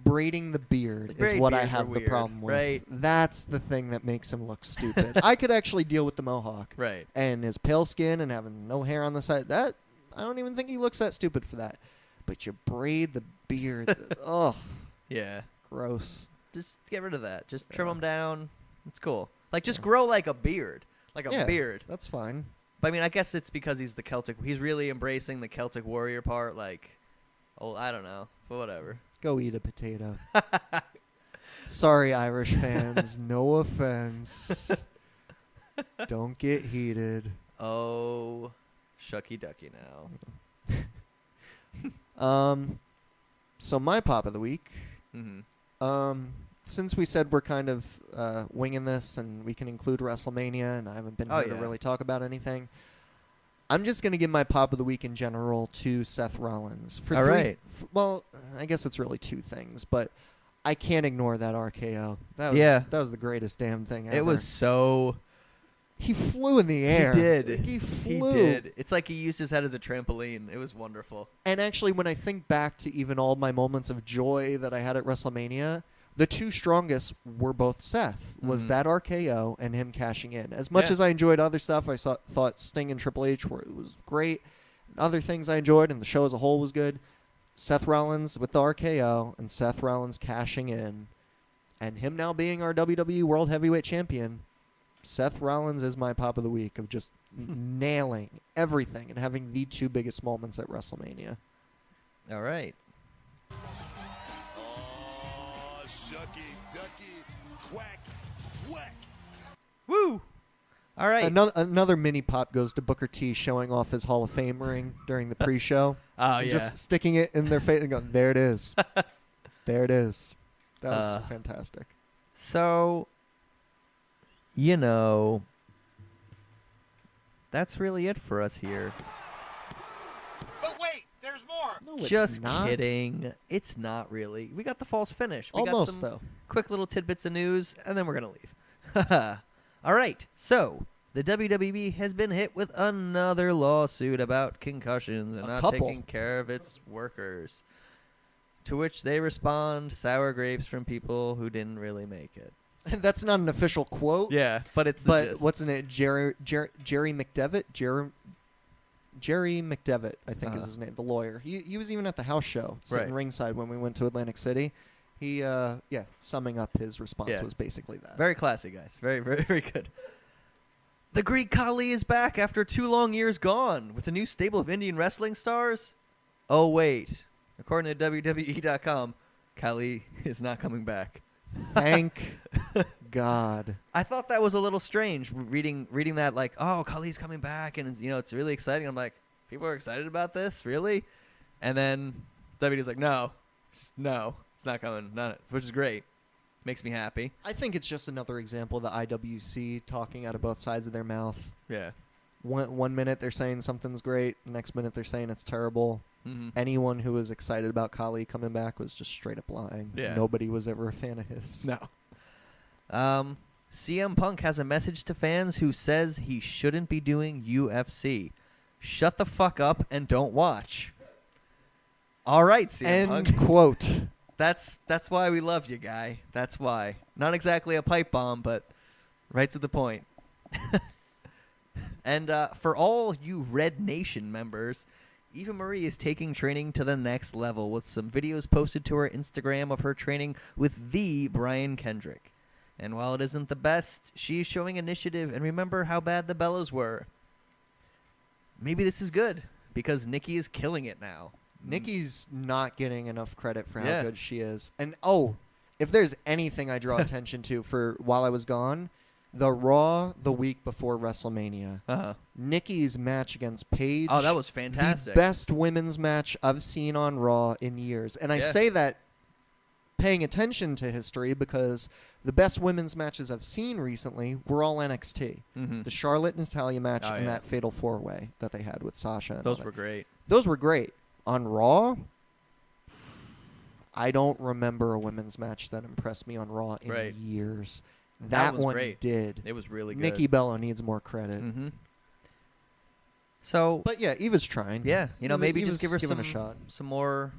Braiding the beard The is braid what I beards are have the weird, problem with. right? That's the thing that makes him look stupid. I could actually deal with the mohawk. Right. And his pale skin and having no hair on the side. That I don't even think he looks that stupid for that. But you braid the beard. Oh, Yeah. gross. Just get rid of that. Just trim Yeah. them down. It's cool. Like just grow like a beard, like a Yeah. beard. That's fine. But I mean, I guess it's because he's the Celtic. He's really embracing the Celtic warrior part. Like, I don't know, but whatever. Go eat a potato. Sorry, Irish fans. No offense. Don't get heated. Oh, shucky ducky now. So my pop of the week. Mm-hmm. Since we said we're kind of winging this and we can include WrestleMania, and I haven't been here to really talk about anything, I'm just going to give my pop of the week in general to Seth Rollins. All right. Well, I guess it's really two things, but I can't ignore that RKO. That was the greatest damn thing ever. It was so... He flew in the air. He did. He flew. He did. It's like he used his head as a trampoline. It was wonderful. And actually, when I think back to even all my moments of joy that I had at WrestleMania, the two strongest were both Seth. Was that RKO and him cashing in. As much as I enjoyed other stuff, I thought Sting and Triple H was great. Other things I enjoyed, and the show as a whole was good. Seth Rollins with the RKO and Seth Rollins cashing in, and him now being our WWE World Heavyweight Champion. Seth Rollins is my pop of the week of just nailing everything and having the two biggest moments at WrestleMania. All right. Oh, shucky, ducky, quack, quack. Woo! All right. Another mini pop goes to Booker T showing off his Hall of Fame ring during the pre-show. Oh, yeah. Just sticking it in their face and going, there it is. There it is. That was fantastic. So... that's really it for us here. But wait, there's more. No, it's Just not. kidding. It's not really. We got the false finish. We Almost, got some though. quick little tidbits of news, and then we're going to leave. All right. So, the WWE has been hit with another lawsuit about concussions and not taking care of its workers. To which they respond, sour grapes from people who didn't really make it. That's not an official quote. Yeah, but it's the gist. What's in it? Jerry McDevitt? Jerry McDevitt, I think is his name, the lawyer. He was even at the house show, sitting ringside when we went to Atlantic City. He, summing up his response was basically that. Very classy, guys. Very, very, very good. The Greek Khali is back after 2 long years gone with a new stable of Indian wrestling stars. Oh, wait. According to WWE.com, Khali is not coming back. Thank God. I thought that was a little strange reading that, like, oh, Khali's coming back and it's really exciting. I'm like, people are excited about this, really? And then WWE's like, no, it's not coming, which is great. Makes me happy. I think it's just another example of the IWC talking out of both sides of their mouth. Yeah. One minute they're saying something's great, the next minute they're saying it's terrible. Mm-hmm. Anyone who was excited about Khali coming back was just straight up lying. Yeah. Nobody was ever a fan of his. No. CM Punk has a message to fans who says he shouldn't be doing UFC. Shut the fuck up and don't watch. All right, CM Punk. End quote. That's why we love you, guy. That's why. Not exactly a pipe bomb, but right to the point. And for all you Red Nation members, Eva Marie is taking training to the next level with some videos posted to her Instagram of her training with the Brian Kendrick. And while it isn't the best, she is showing initiative, and remember how bad the Bellas were. Maybe this is good, because Nikki is killing it now. Nikki's not getting enough credit for how good she is. And, if there's anything I draw attention to for while I was gone, the Raw the week before WrestleMania. Nikki's match against Paige. Oh, that was fantastic. The best women's match I've seen on Raw in years. And I say that paying attention to history because the best women's matches I've seen recently were all NXT. Mm-hmm. The Charlotte and Natalya match and that Fatal 4-Way that they had with Sasha. Those were great. Those were great. On Raw, I don't remember a women's match that impressed me on Raw in years. That one great. Did. It was really good. Nikki Bella needs more credit. Mm-hmm. So, but yeah, Eva's trying. Yeah, maybe just give her a shot. some more